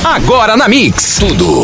Agora na Mix. Tudo.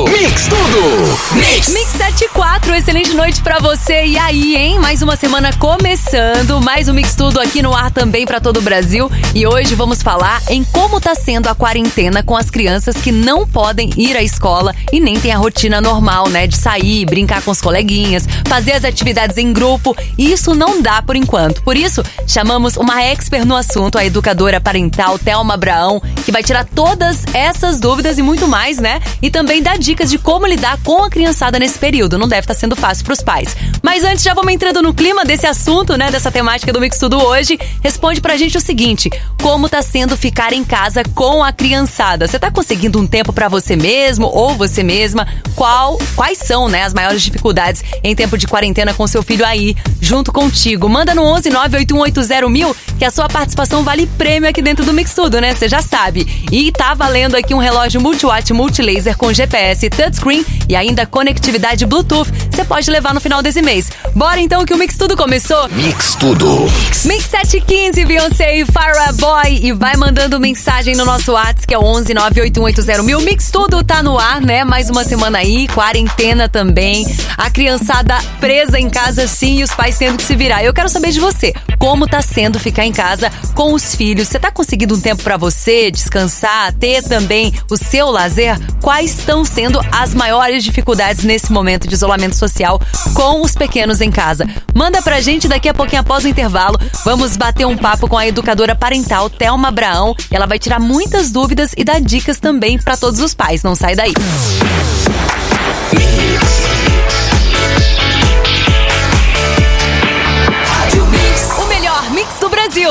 Mix tudo. Mix 74, excelente noite pra você. E aí, hein? Mais uma semana começando, mais um Mix Tudo aqui no ar também pra todo o Brasil. E hoje vamos falar em como tá sendo a quarentena com as crianças que não podem ir à escola e nem tem a rotina normal, né? De sair, brincar com os coleguinhas, fazer as atividades em grupo. E isso não dá por enquanto. Por isso, chamamos uma expert no assunto, a educadora parental Thelma Abraão, que vai tirar todas essas dúvidas e muito mais, né? E também dar dicas de como lidar com a criançada nesse período. Não deve estar sendo fácil pros pais. Mas antes, já vamos entrando no clima desse assunto, né? Dessa temática do Mix Tudo hoje. Responde pra gente o seguinte: como tá sendo ficar em casa com a criançada? Você tá conseguindo um tempo pra você mesmo ou você mesma? Quais são, né, as maiores dificuldades em tempo de quarentena com seu filho aí, junto contigo? Manda no 11 98180 1000 que a sua participação vale prêmio aqui dentro do Mix Tudo, né? Você já sabe. E tá valendo aqui um relógio multiwatt multilaser com GPS touchscreen e ainda conectividade Bluetooth. Você pode levar no final desse mês. Bora então que o Mix Tudo começou? Mix Tudo. Mix 715, Beyoncé e Farrah Boy. E vai mandando mensagem no nosso WhatsApp, que é o 11 98180 1000. Mix Tudo tá no ar, né? Mais uma semana aí, quarentena também. A criançada presa em casa sim e os pais tendo que se virar. Eu quero saber de você, como tá sendo ficar em casa com os filhos? Você tá conseguindo um tempo pra você descansar, ter também o seu lazer? Quais estão sendo as maiores dificuldades nesse momento de isolamento social com os pequenos em casa? Manda pra gente daqui a pouquinho após o intervalo. Vamos bater um papo com a educadora parental Thelma Abraão. Ela vai tirar muitas dúvidas e dar dicas também pra todos os pais. Não sai daí. Mix do Brasil.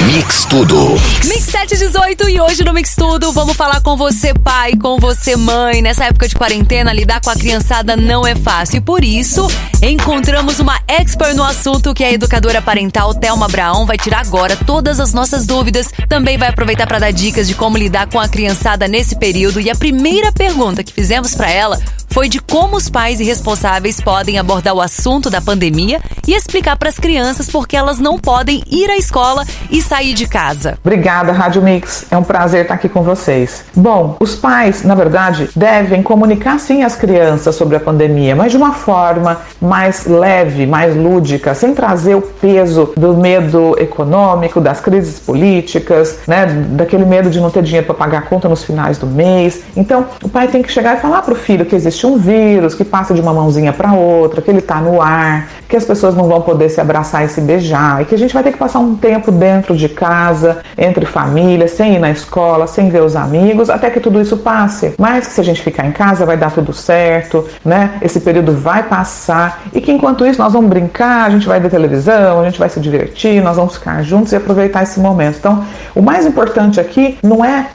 Mix Tudo. Mix 718 e hoje no Mix Tudo vamos falar com você pai, com você mãe. Nessa época de quarentena, lidar com a criançada não é fácil. E por isso, encontramos uma expert no assunto, que é a educadora parental Thelma Abraão. Vai tirar agora todas as nossas dúvidas. Também vai aproveitar para dar dicas de como lidar com a criançada nesse período. E a primeira pergunta que fizemos para ela foi de como os pais e responsáveis podem abordar o assunto da pandemia e explicar para as crianças porque elas não podem ir à escola e sair de casa. Obrigada, Rádio Mix. É um prazer estar aqui com vocês. Bom, os pais, na verdade, devem comunicar sim às crianças sobre a pandemia, mas de uma forma mais leve, mais lúdica, sem trazer o peso do medo econômico, das crises políticas, né, daquele medo de não ter dinheiro para pagar a conta nos finais do mês. Então, o pai tem que chegar e falar para o filho que existe um vírus que passa de uma mãozinha para outra, que ele está no ar, que as pessoas não vão poder se abraçar e se beijar, e que a gente vai ter que passar um tempo dentro de casa, entre família, sem ir na escola, sem ver os amigos, até que tudo isso passe. Mas que se a gente ficar em casa vai dar tudo certo, né? Esse período vai passar e que enquanto isso nós vamos brincar, a gente vai ver televisão, a gente vai se divertir, nós vamos ficar juntos e aproveitar esse momento. Então, o mais importante aqui não é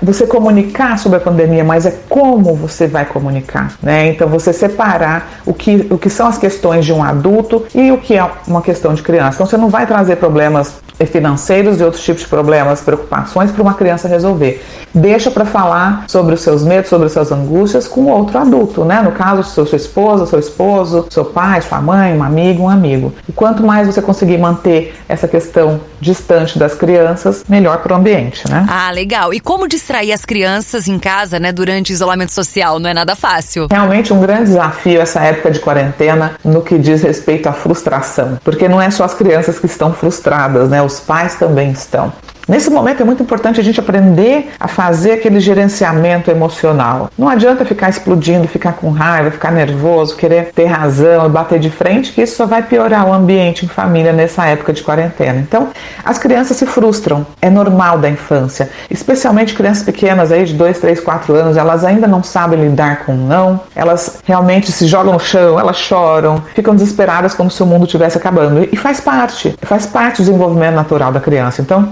você comunicar sobre a pandemia, mas é como você vai comunicar, né? Então, você separar o que são as questões de um adulto e o que é uma questão de criança. Então, você não vai trazer problemas financeiros e outros tipos de problemas, preocupações para uma criança resolver. Deixa para falar sobre os seus medos, sobre as suas angústias com outro adulto, né? No caso, sua esposa, seu esposo, seu pai, sua mãe, um amigo. E quanto mais você conseguir manter essa questão distante das crianças, melhor para o ambiente, né? Ah, legal. E como distrair as crianças em casa, né, durante o isolamento social? Não é nada fácil. Realmente um grande desafio essa época de quarentena no que diz respeito à frustração. Porque não é só as crianças que estão frustradas, né? Os pais também estão. Nesse momento é muito importante a gente aprender a fazer aquele gerenciamento emocional. Não adianta ficar explodindo, ficar com raiva, ficar nervoso, querer ter razão e bater de frente, que isso só vai piorar o ambiente em família nessa época de quarentena. Então, as crianças se frustram, é normal da infância, especialmente crianças pequenas aí de 2, 3, 4 anos, elas ainda não sabem lidar com não, elas realmente se jogam no chão, elas choram, ficam desesperadas como se o mundo estivesse acabando. E faz parte do desenvolvimento natural da criança. Então,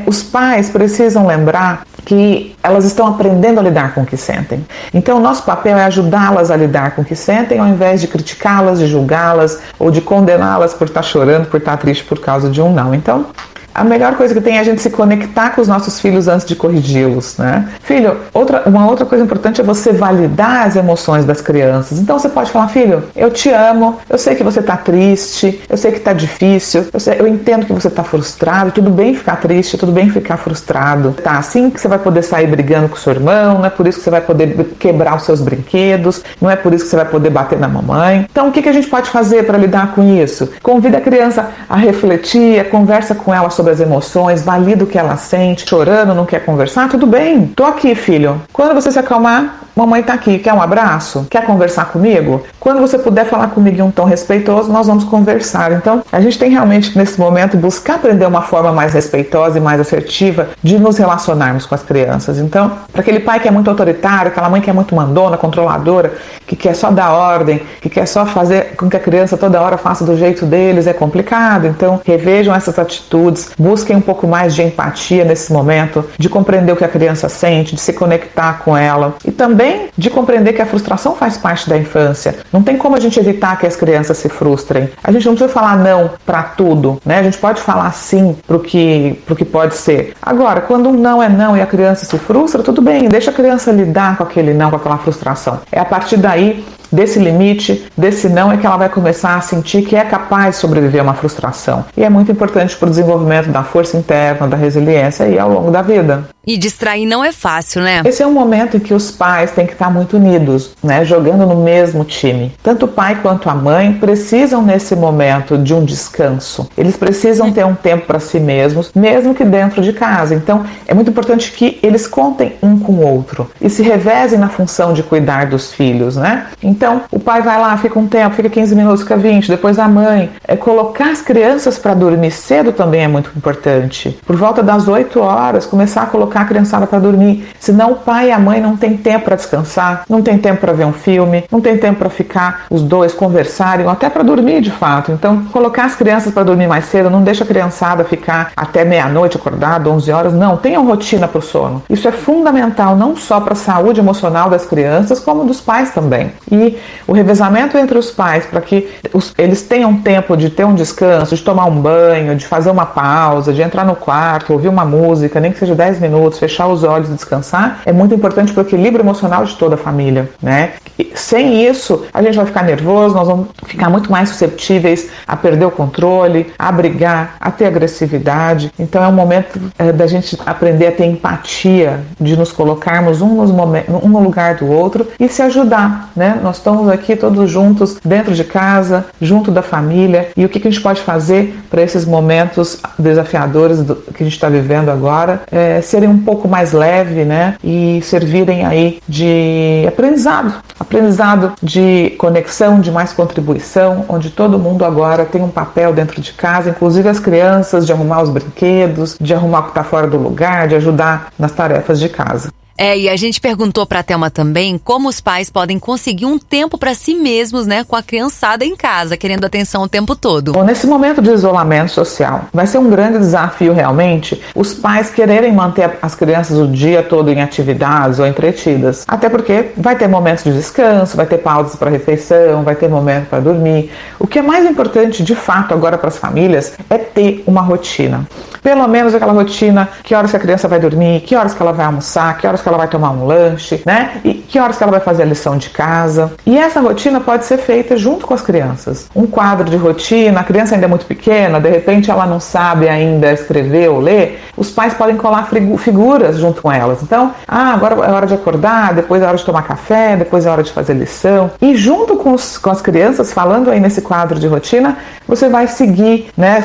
os pais precisam lembrar que elas estão aprendendo a lidar com o que sentem. Então, o nosso papel é ajudá-las a lidar com o que sentem, ao invés de criticá-las, de julgá-las ou de condená-las por estar chorando, por estar triste por causa de um não. Então, a melhor coisa que tem é a gente se conectar com os nossos filhos antes de corrigi-los, né? Filho, uma outra coisa importante é você validar as emoções das crianças. Então você pode falar, filho, eu te amo, eu sei que você tá triste, eu sei que tá difícil, eu entendo que você tá frustrado, tudo bem ficar triste, tudo bem ficar frustrado. Tá assim que você vai poder sair brigando com seu irmão, não é por isso que você vai poder quebrar os seus brinquedos, não é por isso que você vai poder bater na mamãe. Então o que a gente pode fazer para lidar com isso? Convida a criança a refletir, conversa com ela sobre as emoções, valida o que ela sente, chorando, não quer conversar, tudo bem. Tô aqui, filho. Quando você se acalmar, mamãe tá aqui. Quer um abraço? Quer conversar comigo? Quando você puder falar comigo em um tom respeitoso, nós vamos conversar. Então, a gente tem realmente, nesse momento, buscar aprender uma forma mais respeitosa e mais assertiva de nos relacionarmos com as crianças. Então, para aquele pai que é muito autoritário, aquela mãe que é muito mandona, controladora, que quer só dar ordem, que quer só fazer com que a criança toda hora faça do jeito deles, é complicado. Então, revejam essas atitudes, busquem um pouco mais de empatia nesse momento, de compreender o que a criança sente, de se conectar com ela e também de compreender que a frustração faz parte da infância. Não tem como a gente evitar que as crianças se frustrem. A gente não precisa falar não para tudo, né? A gente pode falar sim pro que pode ser. Agora, quando um não é não e a criança se frustra, tudo bem, deixa a criança lidar com aquele não, com aquela frustração. É a partir daí, desse limite, desse não, é que ela vai começar a sentir que é capaz de sobreviver a uma frustração. E é muito importante para o desenvolvimento da força interna, da resiliência e ao longo da vida. E distrair não é fácil, né? Esse é um momento em que os pais têm que estar muito unidos, né? Jogando no mesmo time. Tanto o pai quanto a mãe precisam nesse momento de um descanso. Eles precisam ter um tempo para si mesmos, mesmo que dentro de casa. Então, é muito importante que eles contem um com o outro e se revezem na função de cuidar dos filhos, né? Então, o pai vai lá, fica um tempo, fica 15 minutos, fica 20, depois a mãe. Colocar as crianças para dormir cedo também é muito importante. Por volta das 8 horas, começar a colocar a criançada para dormir. Senão o pai e a mãe não tem tempo para descansar, não tem tempo para ver um filme, não tem tempo para ficar os dois conversarem, ou até para dormir de fato. Então, colocar as crianças para dormir mais cedo, não deixa a criançada ficar até meia-noite acordada, 11 horas, não. Tenham rotina para o sono. Isso é fundamental não só para a saúde emocional das crianças, como dos pais também. E o revezamento entre os pais para que eles tenham tempo de ter um descanso, de tomar um banho, de fazer uma pausa, de entrar no quarto, ouvir uma música, nem que seja 10 minutos, fechar os olhos e descansar, é muito importante para o equilíbrio emocional de toda a família, né? E sem isso, a gente vai ficar nervoso, nós vamos ficar muito mais susceptíveis a perder o controle, a brigar, a ter agressividade. Então é um momento da gente aprender a ter empatia, de nos colocarmos um no lugar do outro e se ajudar, né? Nós estamos aqui todos juntos, dentro de casa, junto da família, e o que a gente pode fazer para esses momentos desafiadores que a gente está vivendo agora serem um pouco mais leve, né? E servirem aí de aprendizado de conexão, de mais contribuição, onde todo mundo agora tem um papel dentro de casa, inclusive as crianças, de arrumar os brinquedos, de arrumar o que está fora do lugar, de ajudar nas tarefas de casa. E a gente perguntou pra Thelma também como os pais podem conseguir um tempo pra si mesmos, né, com a criançada em casa, querendo atenção o tempo todo. Bom, nesse momento de isolamento social, vai ser um grande desafio realmente os pais quererem manter as crianças o dia todo em atividades ou entretidas. Até porque vai ter momentos de descanso, vai ter pausas para refeição, vai ter momento para dormir. O que é mais importante, de fato, agora para as famílias é ter uma rotina. Pelo menos aquela rotina, que horas que a criança vai dormir, que horas que ela vai almoçar, que horas que ela vai tomar um lanche, né? E que horas que ela vai fazer a lição de casa. E essa rotina pode ser feita junto com as crianças. Um quadro de rotina, a criança ainda é muito pequena, de repente ela não sabe ainda escrever ou ler, os pais podem colar figuras junto com elas. Então, agora é hora de acordar, depois é hora de tomar café, depois é hora de fazer lição. E junto com as crianças, falando aí nesse quadro de rotina, você vai seguir, né,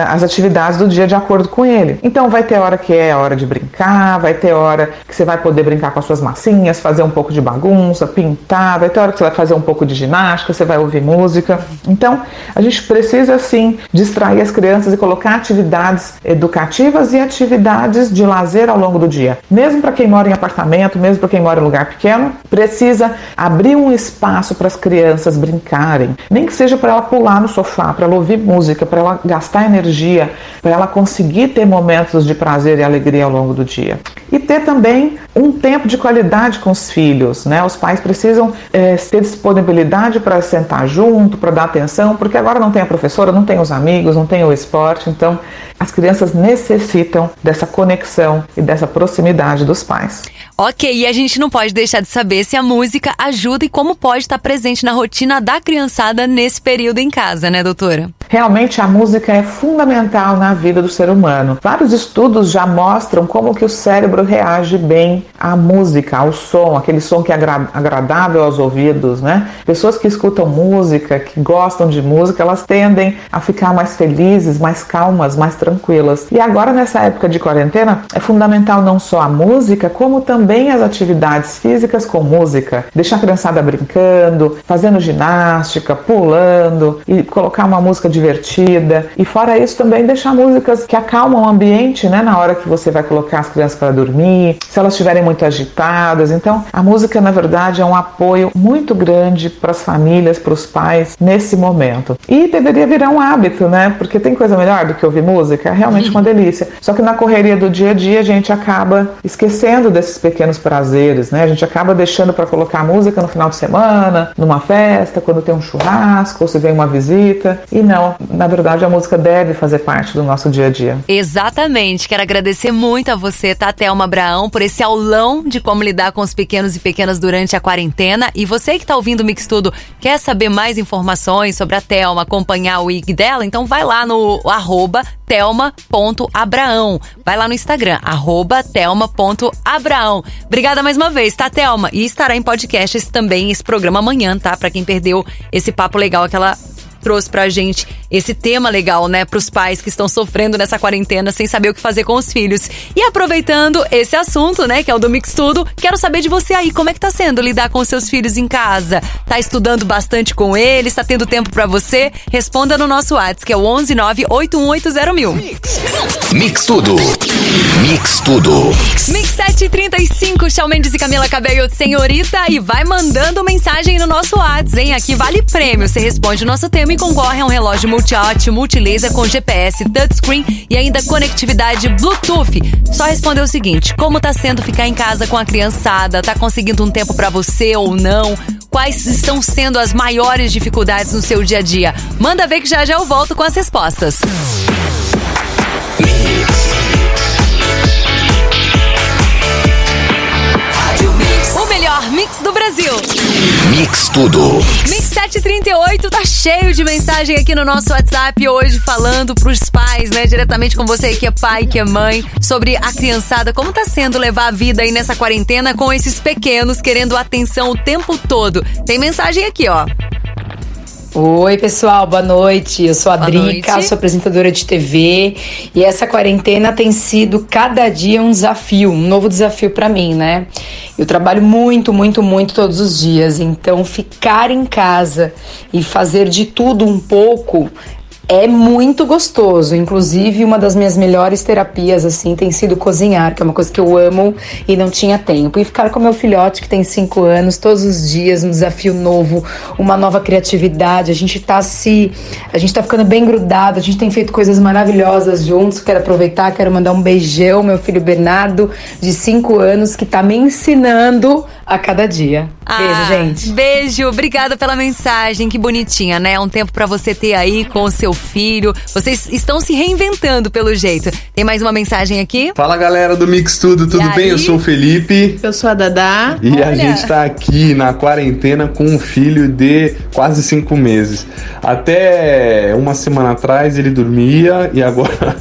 as atividades do dia de acordo com ele. Então vai ter hora que é hora de brincar, vai ter hora que você vai poder brincar com as suas massinhas, fazer um pouco de bagunça, pintar, vai ter hora que você vai fazer um pouco de ginástica, você vai ouvir música. Então a gente precisa sim distrair as crianças e colocar atividades educativas e atividades de lazer ao longo do dia. Mesmo para quem mora em apartamento, mesmo para quem mora em lugar pequeno, precisa abrir um espaço para as crianças brincarem. Nem que seja para ela pular no sofá, para ela ouvir música, para ela gastar energia, para ela conseguir ter momentos de prazer e alegria ao longo do dia. e ter também um tempo de qualidade com os filhos, né? Os pais precisam ter disponibilidade para sentar junto, para dar atenção, porque agora não tem a professora, não tem os amigos, não tem o esporte, então as crianças necessitam dessa conexão e dessa proximidade dos pais. Ok, e a gente não pode deixar de saber se a música ajuda e como pode estar presente na rotina da criançada nesse período em casa, né, doutora? Realmente a música é fundamental na vida do ser humano. Vários estudos já mostram como que o cérebro reage bem à música, ao som, aquele som que é agradável aos ouvidos, né? Pessoas que escutam música, que gostam de música, elas tendem a ficar mais felizes, mais calmas, mais tranquilas. E agora nessa época de quarentena é fundamental não só a música, como também as atividades físicas com música. Deixar a criançada brincando, fazendo ginástica, pulando e colocar uma música divertida. E fora isso também deixar músicas que acalmam o ambiente, né, na hora que você vai colocar as crianças para dormir, se elas estiverem muito agitadas. Então a música na verdade é um apoio muito grande para as famílias, para os pais nesse momento. E deveria virar um hábito, né, porque tem coisa melhor do que ouvir música, é realmente uma delícia. Só que na correria do dia a dia a gente acaba esquecendo desses pequenos prazeres, né, a gente acaba deixando para colocar música no final de semana, numa festa, quando tem um churrasco ou se vem uma visita. E não, na verdade a música deve fazer parte do nosso dia a dia. Exatamente, quero agradecer muito a você, tá, Thelma Abraão, por esse aulão de como lidar com os pequenos e pequenas durante a quarentena. E você que tá ouvindo o Mix Tudo, quer saber mais informações sobre a Thelma, acompanhar o IG dela? Então vai lá no @thelma.abraão. Vai lá no Instagram, @thelma.abraão. Obrigada mais uma vez, tá, Thelma? E estará em podcast esse programa amanhã, tá? Pra quem perdeu esse papo legal que ela trouxe pra gente, esse tema legal, né, pros pais que estão sofrendo nessa quarentena sem saber o que fazer com os filhos. E aproveitando esse assunto, né, que é o do Mix Tudo, quero saber de você aí, como é que tá sendo lidar com os seus filhos em casa? Tá estudando bastante com eles? Tá tendo tempo pra você? Responda no nosso WhatsApp, que é o 11981801000. Mix Tudo. Mix Tudo. Mix 7h35, Shawn Mendes e Camila Cabello, senhorita, e vai mandando mensagem no nosso WhatsApp, hein? Aqui vale prêmio, você responde o nosso tema e concorre a um relógio multi-hot, multilaser com GPS, touchscreen e ainda conectividade Bluetooth. Só responder o seguinte: como tá sendo ficar em casa com a criançada? Tá conseguindo um tempo pra você ou não? Quais estão sendo as maiores dificuldades no seu dia a dia? Manda ver que já eu volto com as respostas. O melhor mix do Brasil. Mix Tudo. Mix 738 tá cheio de mensagem aqui no nosso WhatsApp hoje, falando pros pais, né, diretamente com você que é pai, que é mãe, sobre a criançada, como tá sendo levar a vida aí nessa quarentena com esses pequenos querendo atenção o tempo todo. Tem mensagem aqui, ó. Oi, pessoal, boa noite. Eu sou a Drica, sou apresentadora de TV e essa quarentena tem sido cada dia um desafio, um novo desafio pra mim, né? Eu trabalho muito todos os dias, então ficar em casa e fazer de tudo um pouco é muito gostoso. Inclusive, uma das minhas melhores terapias, assim, tem sido cozinhar, que é uma coisa que eu amo e não tinha tempo. E ficar com meu filhote, que tem 5 anos, todos os dias, um desafio novo, uma nova criatividade. A gente tá ficando bem grudado, a gente tem feito coisas maravilhosas juntos. Quero aproveitar, quero mandar um beijão, meu filho Bernardo, de 5 anos, que tá me ensinando a cada dia. Beijo, gente. Beijo, obrigada pela mensagem, que bonitinha, né? É um tempo pra você ter aí com o seu filho. Vocês estão se reinventando pelo jeito. Tem mais uma mensagem aqui? Fala, galera do Mix Tudo, tudo bem? Eu sou o Felipe. Eu sou a Dadá. E Olha, a gente tá aqui na quarentena com um filho de quase 5 meses. Até uma semana atrás ele dormia e agora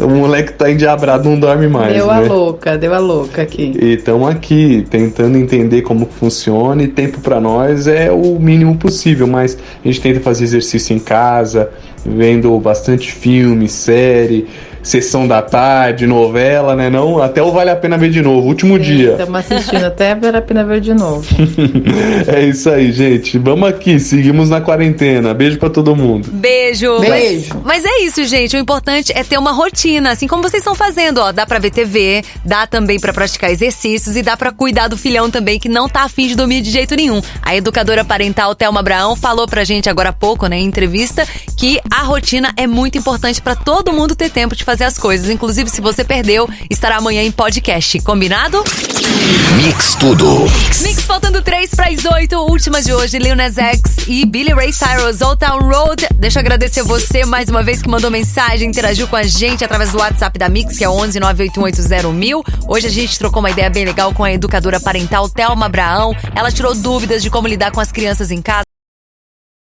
o moleque tá endiabrado, não dorme mais, deu a louca aqui. E estamos aqui tentando entender como funciona, e tempo pra nós é o mínimo possível, mas a gente tenta fazer exercício em casa, vendo bastante filme, série, sessão da tarde, novela, né? Não, até o Vale a Pena Ver de Novo, último dia. Estamos assistindo até Vale a Pena Ver de Novo. É isso aí, gente. Vamos aqui, seguimos na quarentena. Beijo pra todo mundo. Beijo. Beijo. Mas é isso, gente. O importante é ter uma rotina, assim como vocês estão fazendo, ó. Dá pra ver TV, dá também pra praticar exercícios e dá pra cuidar do filhão também, que não tá afim de dormir de jeito nenhum. A educadora parental Thelma Abraão falou pra gente agora há pouco, né, em entrevista, que a rotina é muito importante pra todo mundo ter tempo de fazer fazer as coisas. Inclusive, se você perdeu, estará amanhã em podcast. Combinado? Mix Tudo. Mix faltando 7:03, últimas de hoje, Lil Nas X e Billy Ray Cyrus, Old Town Road. Deixa eu agradecer você mais uma vez que mandou mensagem, interagiu com a gente através do WhatsApp da Mix, que é 11 981801000. Hoje a gente trocou uma ideia bem legal com a educadora parental Thelma Abraão. Ela tirou dúvidas de como lidar com as crianças em casa.